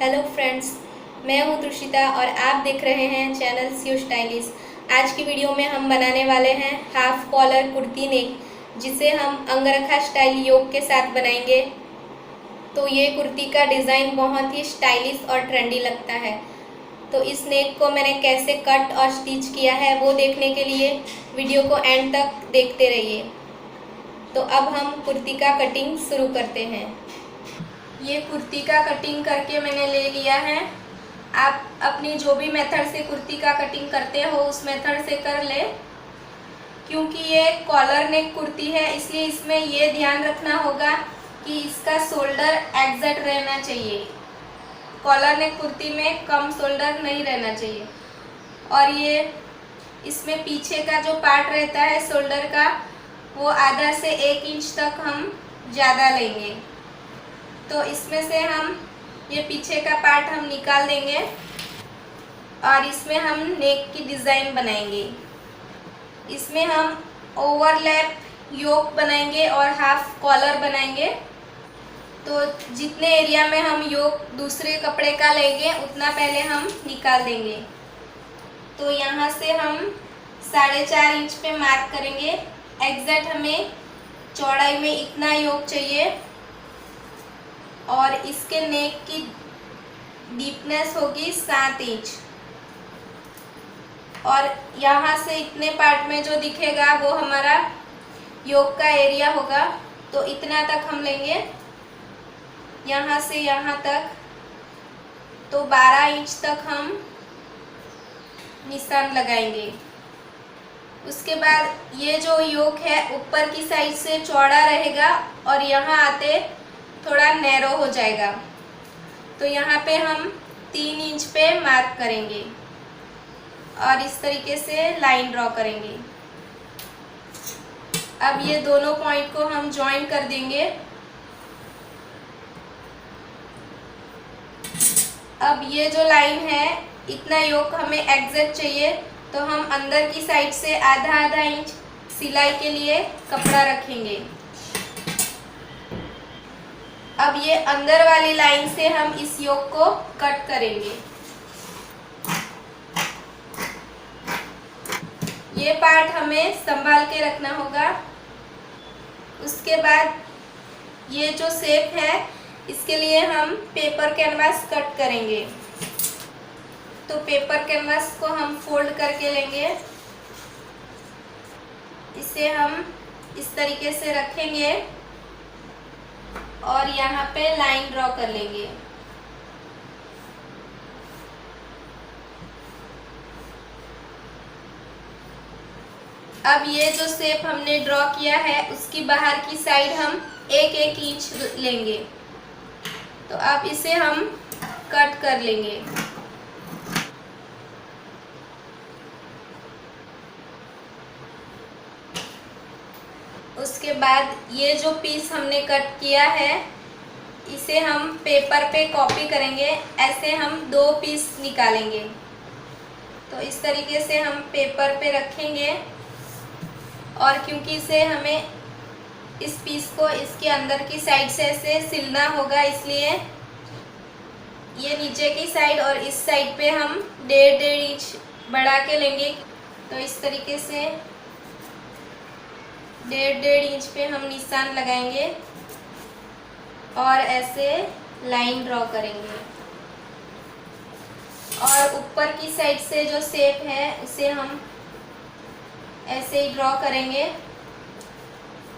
Hello friends, मैं हूं त्रुषिता और आप देख रहे हैं चैनल सी स्टाइलिश। आज की वीडियो में हम बनाने वाले हैं हाफ कॉलर कुर्ती नेक, जिसे हम अंगरखा स्टाइल योक के साथ बनाएंगे। तो ये कुर्ती का डिज़ाइन बहुत ही स्टाइलिश और ट्रेंडी लगता है। तो इस नेक को मैंने कैसे कट और स्टिच किया है वो देखने के लिए वीडियो को एंड तक देखते रहिए। तो अब हम कुर्ती का कटिंग शुरू करते हैं। ये कुर्ती का कटिंग करके मैंने ले लिया है। आप अपनी जो भी मेथड से कुर्ती का कटिंग करते हो उस मेथड से कर ले। क्योंकि ये कॉलर नेक कुर्ती है इसलिए इसमें ये ध्यान रखना होगा कि इसका शोल्डर एग्जैक्ट रहना चाहिए। कॉलर नेक कुर्ती में कम शोल्डर नहीं रहना चाहिए। और ये इसमें पीछे का जो पार्ट रहता है शोल्डर का वो आधा से 1 इंच तक हम ज़्यादा लेंगे। तो इसमें से हम ये पीछे का पार्ट हम निकाल देंगे और इसमें हम नेक की डिज़ाइन बनाएंगे। इसमें हम ओवरलैप योक बनाएंगे और हाफ कॉलर बनाएंगे। तो जितने एरिया में हम योक दूसरे कपड़े का लेंगे उतना पहले हम निकाल देंगे। तो यहाँ से हम 4.5 इंच पे मार्क करेंगे। एग्जैक्ट हमें चौड़ाई में इतना योक चाहिए और इसके नेक की डीपनेस होगी 7 इंच। और यहाँ से इतने पार्ट में जो दिखेगा वो हमारा योक का एरिया होगा। तो इतना तक हम लेंगे, यहाँ से यहाँ तक। तो 12 इंच तक हम निशान लगाएंगे। उसके बाद ये जो योक है ऊपर की साइड से चौड़ा रहेगा और यहाँ आते थोड़ा नैरो हो जाएगा। तो यहाँ पे हम 3 इंच पे मार्क करेंगे और इस तरीके से लाइन ड्रॉ करेंगे। अब ये दोनों पॉइंट को हम ज्वाइन कर देंगे। अब ये जो लाइन है इतना योक हमें एग्जैक्ट चाहिए। तो हम अंदर की साइड से आधा इंच सिलाई के लिए कपड़ा रखेंगे। अब ये अंदर वाली लाइन से हम इस योक को कट करेंगे। ये पार्ट हमें संभाल के रखना होगा। उसके बाद ये जो शेप है इसके लिए हम पेपर कैनवास कट करेंगे। तो पेपर कैनवास को हम फोल्ड करके लेंगे। इसे हम इस तरीके से रखेंगे और यहाँ पे लाइन ड्रॉ कर लेंगे। अब ये जो शेप हमने ड्रॉ किया है उसकी बाहर की साइड हम 1 इंच लेंगे। तो अब इसे हम कट कर लेंगे। उसके बाद ये जो पीस हमने कट किया है इसे हम पेपर पे कॉपी करेंगे। ऐसे हम 2 पीस निकालेंगे। तो इस तरीके से हम पेपर पे रखेंगे और क्योंकि इसे हमें इस पीस को इसके अंदर की साइड से ऐसे सिलना होगा इसलिए ये नीचे की साइड और इस साइड पे हम 1.5 इंच बढ़ा के लेंगे। तो इस तरीके से 1.5 इंच पे हम निशान लगाएंगे और ऐसे लाइन ड्रॉ करेंगे। और ऊपर की साइड से जो शेप है उसे हम ऐसे ही ड्रॉ करेंगे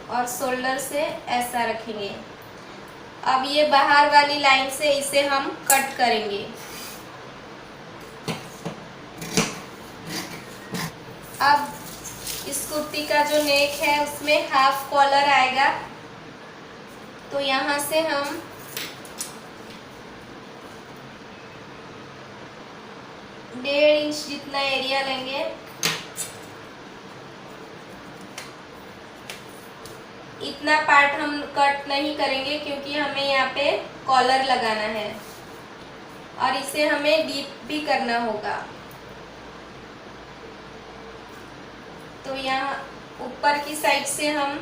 और शोल्डर से ऐसा रखेंगे। अब ये बाहर वाली लाइन से इसे हम कट करेंगे। अब इस कुर्ती का जो नेक है उसमें हाफ कॉलर आएगा। तो यहाँ से हम डेढ़ इंच जितना एरिया लेंगे। इतना पार्ट हम कट नहीं करेंगे क्योंकि हमें यहाँ पे कॉलर लगाना है और इसे हमें डीप भी करना होगा। तो यहाँ ऊपर की साइड से हम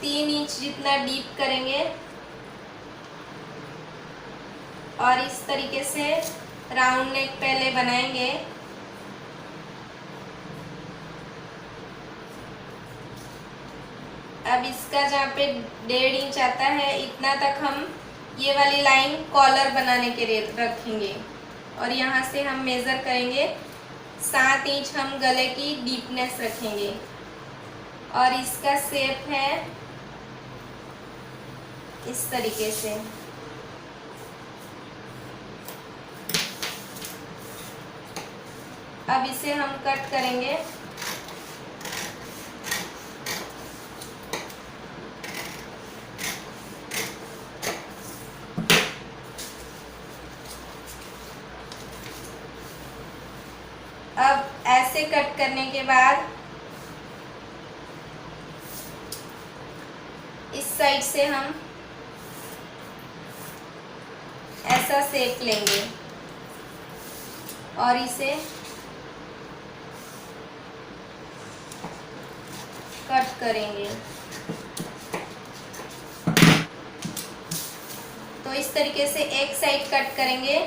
3 इंच जितना डीप करेंगे और इस तरीके से राउंड नेक पहले बनाएंगे। अब इसका जहाँ पे 1.5 इंच आता है इतना तक हम ये वाली लाइन कॉलर बनाने के लिए रखेंगे और यहाँ से हम मेज़र करेंगे 7 इंच हम गले की डीपनेस रखेंगे और इसका शेप है इस तरीके से। अब इसे हम कट करेंगे। अब ऐसे कट करने के बाद इस साइड से हम ऐसा शेप लेंगे और इसे कट करेंगे। तो इस तरीके से एक साइड कट करेंगे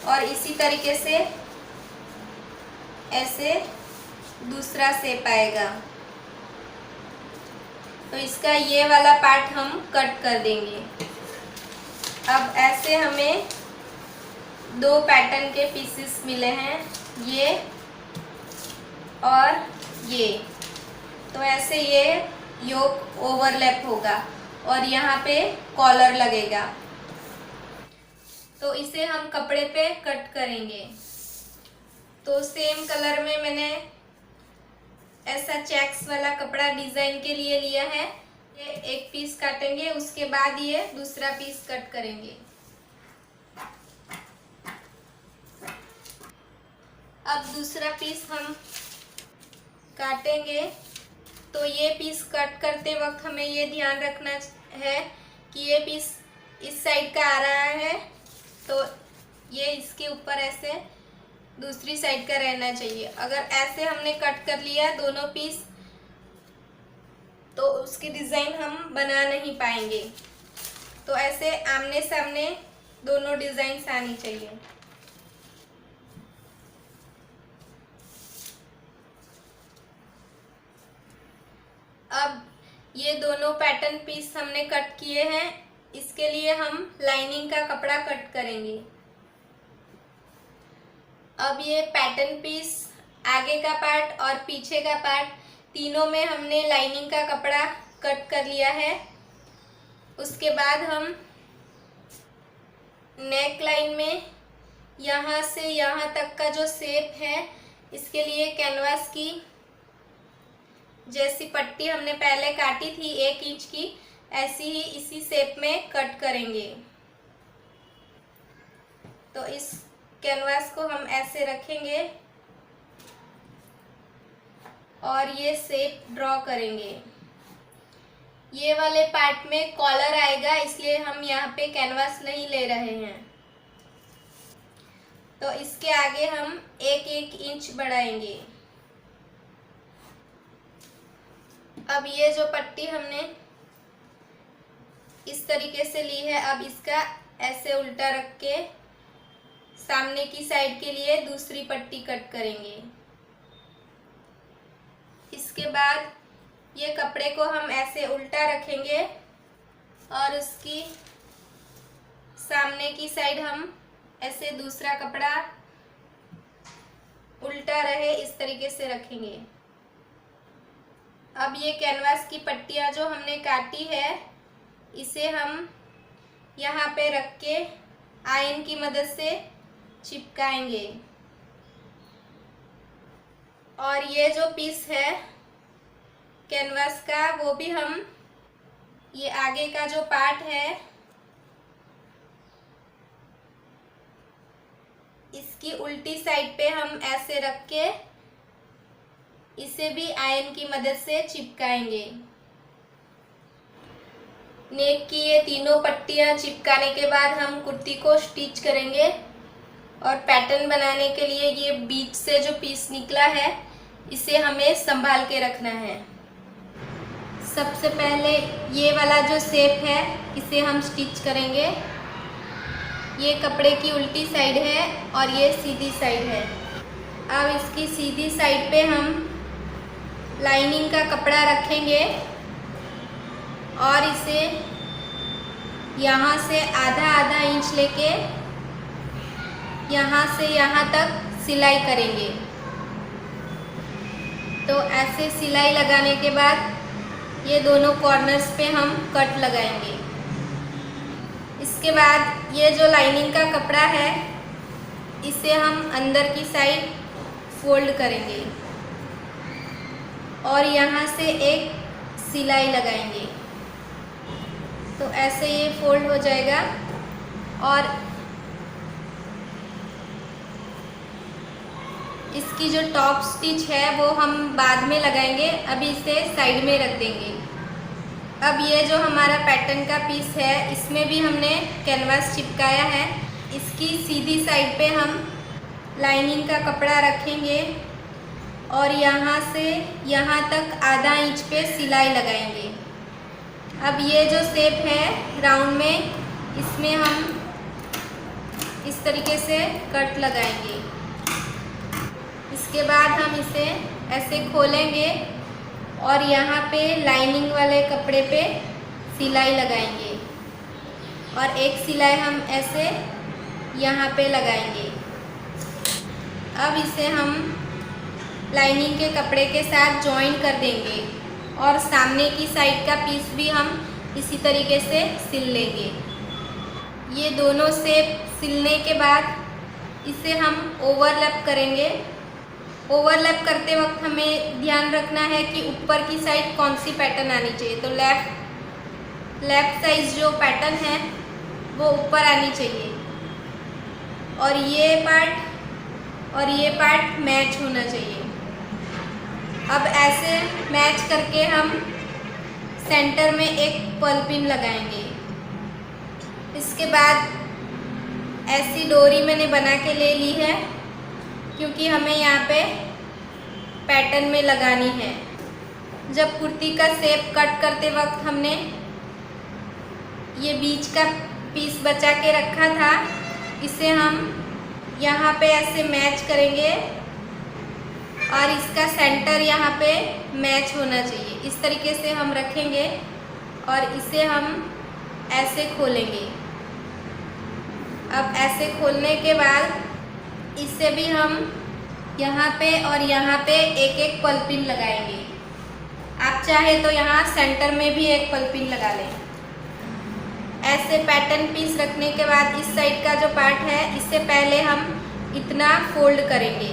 और इसी तरीके से ऐसे दूसरा शेप आएगा। तो इसका ये वाला पार्ट हम कट कर देंगे। अब ऐसे हमें 2 पैटर्न के पीसेस मिले हैं, ये और ये। तो ऐसे ये योक ओवरलैप होगा और यहाँ पे कॉलर लगेगा। तो इसे हम कपड़े पे कट करेंगे। तो सेम कलर में मैंने ऐसा चेक्स वाला कपड़ा डिज़ाइन के लिए लिया है। ये एक पीस काटेंगे, उसके बाद ये दूसरा पीस कट करेंगे। अब दूसरा पीस हम काटेंगे। तो ये पीस कट करते वक्त हमें ये ध्यान रखना है कि ये पीस इस साइड का आ रहा है, तो ये इसके ऊपर ऐसे दूसरी साइड का रहना चाहिए। अगर ऐसे हमने कट कर लिया दोनों पीस तो उसकी डिज़ाइन हम बना नहीं पाएंगे। तो ऐसे आमने सामने दोनों डिज़ाइंस आनी चाहिए। अब ये दोनों पैटर्न पीस हमने कट किए हैं, इसके लिए हम लाइनिंग का कपड़ा कट करेंगे। अब ये पैटर्न पीस, आगे का पार्ट और पीछे का पार्ट, तीनों में हमने लाइनिंग का कपड़ा कट कर लिया है। उसके बाद हम नेक लाइन में यहाँ से यहाँ तक का जो शेप है, इसके लिए कैनवास की जैसी पट्टी हमने पहले काटी थी 1 इंच की, ऐसी ही इसी शेप में कट करेंगे। तो इस कैनवास को हम ऐसे रखेंगे और ये शेप ड्रॉ करेंगे। ये वाले पार्ट में कॉलर आएगा, इसलिए हम यहाँ पे कैनवास नहीं ले रहे हैं। तो इसके आगे हम 1-1 इंच बढ़ाएंगे। अब ये जो पट्टी हमने इस तरीके से ली है, अब इसका ऐसे उल्टा रख के सामने की साइड के लिए दूसरी पट्टी कट करेंगे। इसके बाद ये कपड़े को हम ऐसे उल्टा रखेंगे और उसकी सामने की साइड हम ऐसे दूसरा कपड़ा उल्टा रहे इस तरीके से रखेंगे। अब ये कैनवास की पट्टियाँ जो हमने काटी है, इसे हम यहाँ पे रख के आयन की मदद से चिपकाएंगे। और ये जो पीस है कैनवास का, वो भी हम ये आगे का जो पार्ट है इसकी उल्टी साइड पे हम ऐसे रख के इसे भी आयन की मदद से चिपकाएंगे। नेक की ये तीनों पट्टियाँ चिपकाने के बाद हम कुर्ती को स्टिच करेंगे। और पैटर्न बनाने के लिए ये बीच से जो पीस निकला है, इसे हमें संभाल के रखना है। सबसे पहले ये वाला जो शेप है, इसे हम स्टिच करेंगे। ये कपड़े की उल्टी साइड है और ये सीधी साइड है। अब इसकी सीधी साइड पे हम लाइनिंग का कपड़ा रखेंगे और इसे यहाँ से आधा आधा इंच लेके यहाँ से यहाँ तक सिलाई करेंगे। तो ऐसे सिलाई लगाने के बाद ये दोनों कॉर्नर्स पे हम कट लगाएंगे। इसके बाद ये जो लाइनिंग का कपड़ा है इसे हम अंदर की साइड फोल्ड करेंगे और यहाँ से एक सिलाई लगाएंगे। तो ऐसे ये फोल्ड हो जाएगा और इसकी जो टॉप स्टिच है वो हम बाद में लगाएंगे, अभी इसे साइड में रख देंगे। अब ये जो हमारा पैटर्न का पीस है इसमें भी हमने कैनवास चिपकाया है। इसकी सीधी साइड पे हम लाइनिंग का कपड़ा रखेंगे और यहाँ से यहाँ तक आधा इंच पे सिलाई लगाएंगे। अब ये जो शेप है राउंड में, इसमें हम इस तरीके से कट लगाएंगे। इसके बाद हम इसे ऐसे खोलेंगे और यहाँ पे लाइनिंग वाले कपड़े पे सिलाई लगाएंगे और एक सिलाई हम ऐसे यहाँ पे लगाएंगे। अब इसे हम लाइनिंग के कपड़े के साथ जॉइन कर देंगे और सामने की साइड का पीस भी हम इसी तरीके से सिल लेंगे। ये दोनों शेप सिलने के बाद इसे हम ओवरलैप करेंगे। ओवरलैप करते वक्त हमें ध्यान रखना है कि ऊपर की साइड कौन सी पैटर्न आनी चाहिए। तो लेफ्ट साइड जो पैटर्न है वो ऊपर आनी चाहिए और ये पार्ट मैच होना चाहिए। अब ऐसे मैच करके हम सेंटर में एक पर्ल पिन लगाएंगे। इसके बाद ऐसी डोरी मैंने बना के ले ली है क्योंकि हमें यहाँ पे पैटर्न में लगानी है। जब कुर्ती का शेप कट करते वक्त हमने ये बीच का पीस बचा के रखा था, इसे हम यहाँ पे ऐसे मैच करेंगे और इसका सेंटर यहाँ पे मैच होना चाहिए। इस तरीके से हम रखेंगे और इसे हम ऐसे खोलेंगे। अब ऐसे खोलने के बाद इससे भी हम यहाँ पे और यहाँ पे एक एक पर्ल पिन लगाएंगे। आप चाहे तो यहाँ सेंटर में भी एक पर्ल पिन लगा लें। ऐसे पैटर्न पीस रखने के बाद इस साइड का जो पार्ट है इससे पहले हम इतना फोल्ड करेंगे।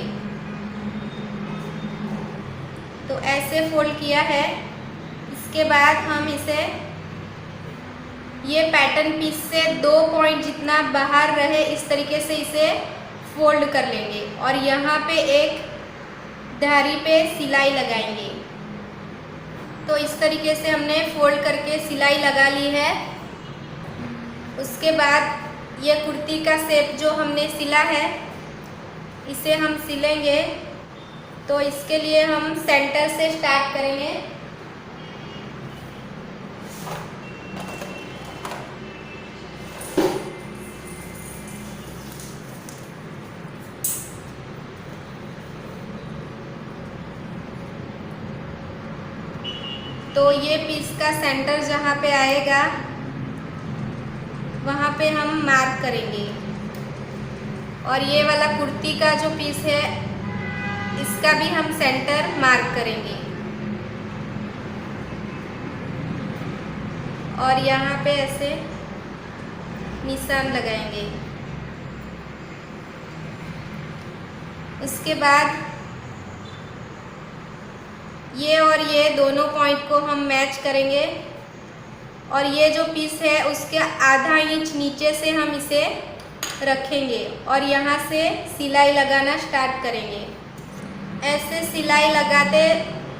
तो ऐसे फोल्ड किया है। इसके बाद हम इसे ये पैटर्न पीस से 2 पॉइंट जितना बाहर रहे इस तरीके से इसे फोल्ड कर लेंगे और यहाँ पे एक धारी पे सिलाई लगाएंगे। तो इस तरीके से हमने फोल्ड करके सिलाई लगा ली है। उसके बाद ये कुर्ती का शेप जो हमने सिला है इसे हम सिलेंगे। तो इसके लिए हम सेंटर से स्टार्ट करेंगे। तो ये पीस का सेंटर जहाँ पे आएगा वहाँ पे हम मार्क करेंगे और ये वाला कुर्ती का जो पीस है इसका भी हम सेंटर मार्क करेंगे और यहाँ पे ऐसे निशान लगाएंगे। उसके बाद ये और ये दोनों पॉइंट को हम मैच करेंगे और ये जो पीस है उसके आधा इंच नीचे से हम इसे रखेंगे और यहाँ से सिलाई लगाना स्टार्ट करेंगे। ऐसे सिलाई लगाते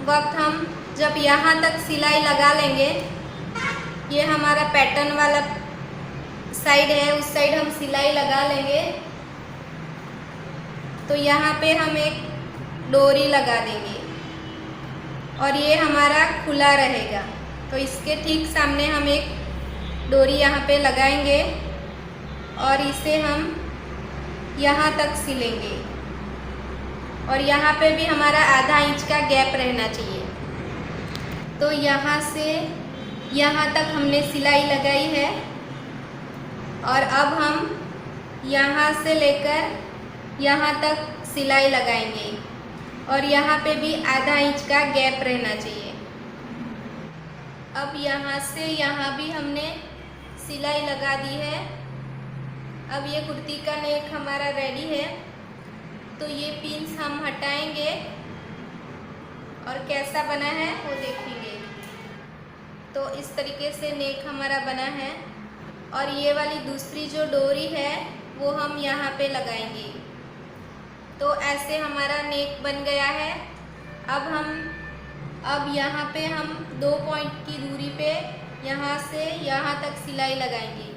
वक्त हम जब यहाँ तक सिलाई लगा लेंगे, ये हमारा पैटर्न वाला साइड है, उस साइड हम सिलाई लगा लेंगे। तो यहाँ पे हम एक डोरी लगा देंगे और ये हमारा खुला रहेगा। तो इसके ठीक सामने हम एक डोरी यहाँ पे लगाएंगे और इसे हम यहाँ तक सिलेंगे और यहाँ पे भी हमारा आधा इंच का गैप रहना चाहिए। तो यहाँ से यहाँ तक हमने सिलाई लगाई है और अब हम यहाँ से लेकर यहाँ तक सिलाई लगाएंगे और यहाँ पे भी आधा इंच का गैप रहना चाहिए। अब यहाँ से यहाँ भी हमने सिलाई लगा दी है। अब ये कुर्ती का नेक हमारा रेडी है। तो ये पिन्स हम हटाएंगे और कैसा बना है वो देखेंगे। तो इस तरीके से नेक हमारा बना है और ये वाली दूसरी जो डोरी है वो हम यहाँ पे लगाएंगे। तो ऐसे हमारा नेक बन गया है। अब यहाँ पे हम 2 पॉइंट की दूरी पे यहाँ से यहाँ तक सिलाई लगाएंगे।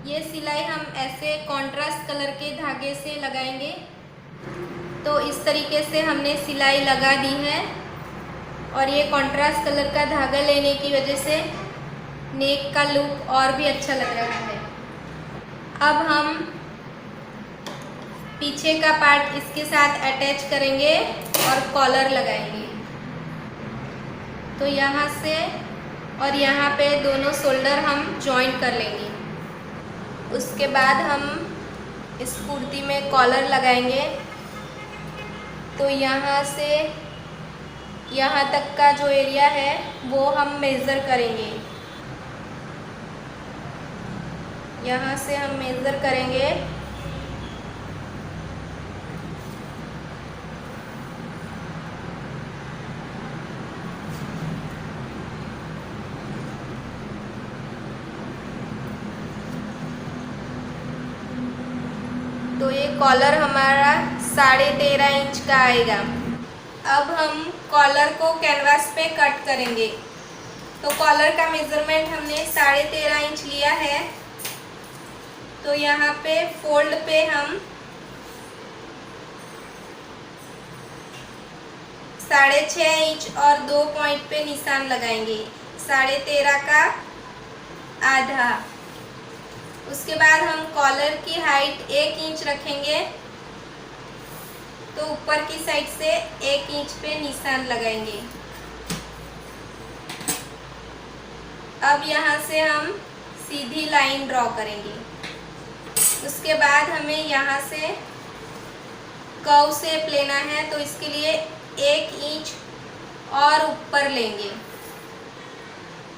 ये सिलाई हम ऐसे कॉन्ट्रास्ट कलर के धागे से लगाएंगे। तो इस तरीके से हमने सिलाई लगा दी है और ये कॉन्ट्रास्ट कलर का धागा लेने की वजह से नेक का लुक और भी अच्छा लग रहा है। अब हम पीछे का पार्ट इसके साथ अटैच करेंगे और कॉलर लगाएंगे। तो यहाँ से और यहाँ पे दोनों शोल्डर हम जॉइन कर लेंगे। उसके बाद हम इस कुर्ती में कॉलर लगाएंगे। तो यहाँ से यहाँ तक का जो एरिया है वो हम मेज़र करेंगे। यहाँ से हम मेज़र करेंगे। तो ये कॉलर हमारा 13.5 इंच का आएगा। अब हम कॉलर को कैनवास पे कट करेंगे। तो कॉलर का मेज़रमेंट हमने 13.5 इंच लिया है। तो यहाँ पे फोल्ड पे हम 6.5 इंच और 2 पॉइंट पे निशान लगाएंगे। 13.5 का आधा। उसके बाद हम कॉलर की हाइट 1 इंच रखेंगे। तो ऊपर की साइड से 1 इंच पे निशान लगाएंगे। अब यहाँ से हम सीधी लाइन ड्रॉ करेंगे। उसके बाद हमें यहाँ से कर्व शेप लेना है। तो इसके लिए 1 इंच और ऊपर लेंगे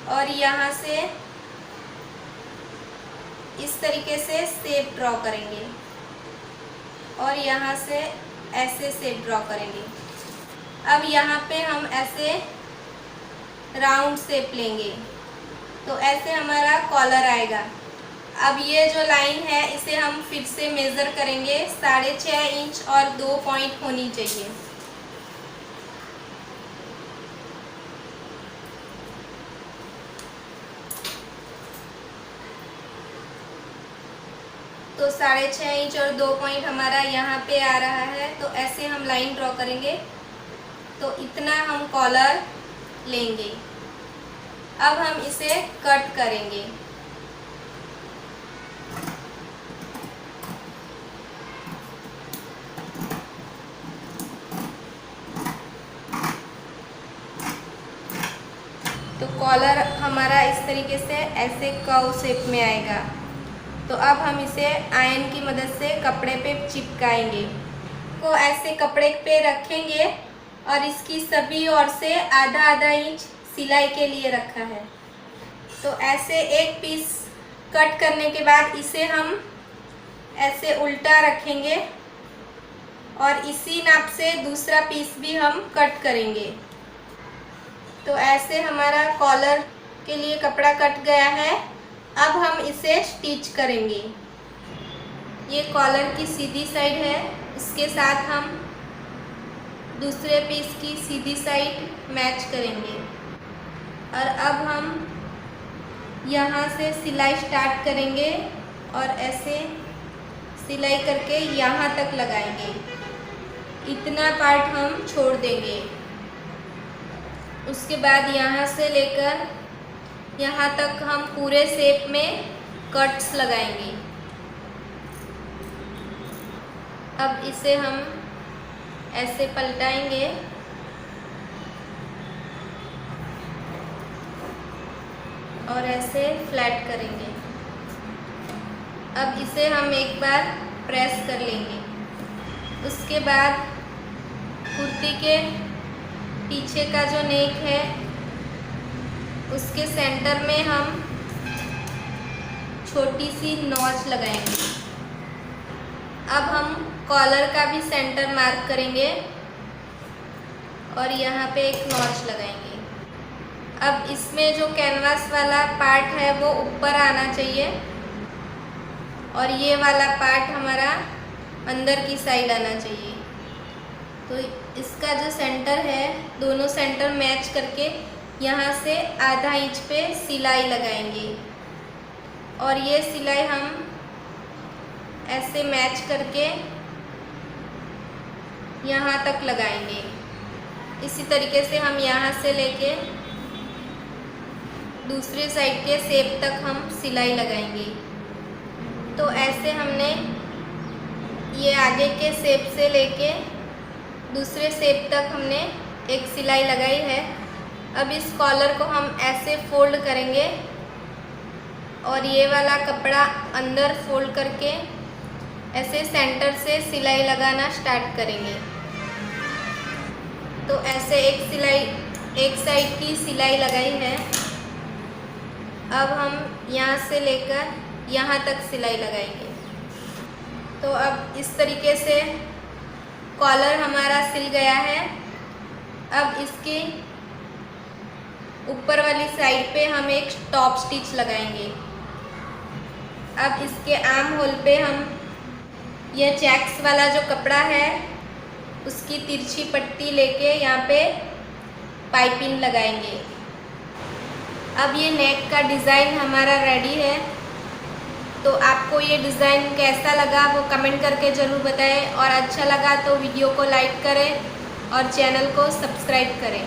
और यहाँ से इस तरीके से शेप ड्रॉ करेंगे और यहाँ से ऐसे शेप ड्रॉ करेंगे। अब यहाँ पे हम ऐसे राउंड शेप लेंगे। तो ऐसे हमारा कॉलर आएगा। अब ये जो लाइन है इसे हम फिर से मेज़र करेंगे। 6.5 इंच और 2 पॉइंट होनी चाहिए। तो 6.5 इंच और 2 पॉइंट हमारा यहाँ पे आ रहा है। तो ऐसे हम लाइन ड्रॉ करेंगे। तो इतना हम कॉलर लेंगे। अब हम इसे कट करेंगे। तो कॉलर हमारा इस तरीके से ऐसे कर्व शेप में आएगा। तो अब हम इसे आयन की मदद से कपड़े पे चिपकाएंगे। को ऐसे कपड़े पे रखेंगे और इसकी सभी ओर से आधा आधा इंच सिलाई के लिए रखा है। तो ऐसे एक पीस कट करने के बाद इसे हम ऐसे उल्टा रखेंगे और इसी नाप से दूसरा पीस भी हम कट करेंगे। तो ऐसे हमारा कॉलर के लिए कपड़ा कट गया है। अब हम इसे स्टिच करेंगे। ये कॉलर की सीधी साइड है, इसके साथ हम दूसरे पीस की सीधी साइड मैच करेंगे। और अब हम यहाँ से सिलाई स्टार्ट करेंगे और ऐसे सिलाई करके यहाँ तक लगाएंगे। इतना पार्ट हम छोड़ देंगे। उसके बाद यहाँ से लेकर यहाँ तक हम पूरे शेप में कट्स लगाएंगे। अब इसे हम ऐसे पलटाएंगे और ऐसे फ्लैट करेंगे। अब इसे हम एक बार प्रेस कर लेंगे। उसके बाद कुर्ती के पीछे का जो नेक है उसके सेंटर में हम छोटी सी नॉच लगाएंगे। अब हम कॉलर का भी सेंटर मार्क करेंगे और यहाँ पे एक नॉच लगाएंगे। अब इसमें जो कैनवास वाला पार्ट है वो ऊपर आना चाहिए और ये वाला पार्ट हमारा अंदर की साइड आना चाहिए। तो इसका जो सेंटर है, दोनों सेंटर मैच करके यहाँ से आधा इंच पे सिलाई लगाएंगे और ये सिलाई हम ऐसे मैच करके यहाँ तक लगाएंगे। इसी तरीके से हम यहाँ से लेके दूसरे साइड के शेप तक हम सिलाई लगाएंगे। तो ऐसे हमने ये आगे के शेप से लेके दूसरे शेप तक हमने एक सिलाई लगाई है। अब इस कॉलर को हम ऐसे फोल्ड करेंगे और ये वाला कपड़ा अंदर फोल्ड करके ऐसे सेंटर से सिलाई लगाना स्टार्ट करेंगे। तो ऐसे एक साइड की सिलाई लगाई है। अब हम यहाँ से लेकर यहाँ तक सिलाई लगाएंगे। तो अब इस तरीके से कॉलर हमारा सिल गया है। अब इसके ऊपर वाली साइड पे हम एक टॉप स्टिच लगाएंगे। अब इसके आर्म होल पे हम यह चेक्स वाला जो कपड़ा है उसकी तिरछी पट्टी लेके यहाँ पे पाइपिंग लगाएंगे। अब ये नेक का डिज़ाइन हमारा रेडी है। तो आपको ये डिज़ाइन कैसा लगा वो कमेंट करके ज़रूर बताएं और अच्छा लगा तो वीडियो को लाइक करें और चैनल को सब्सक्राइब करें।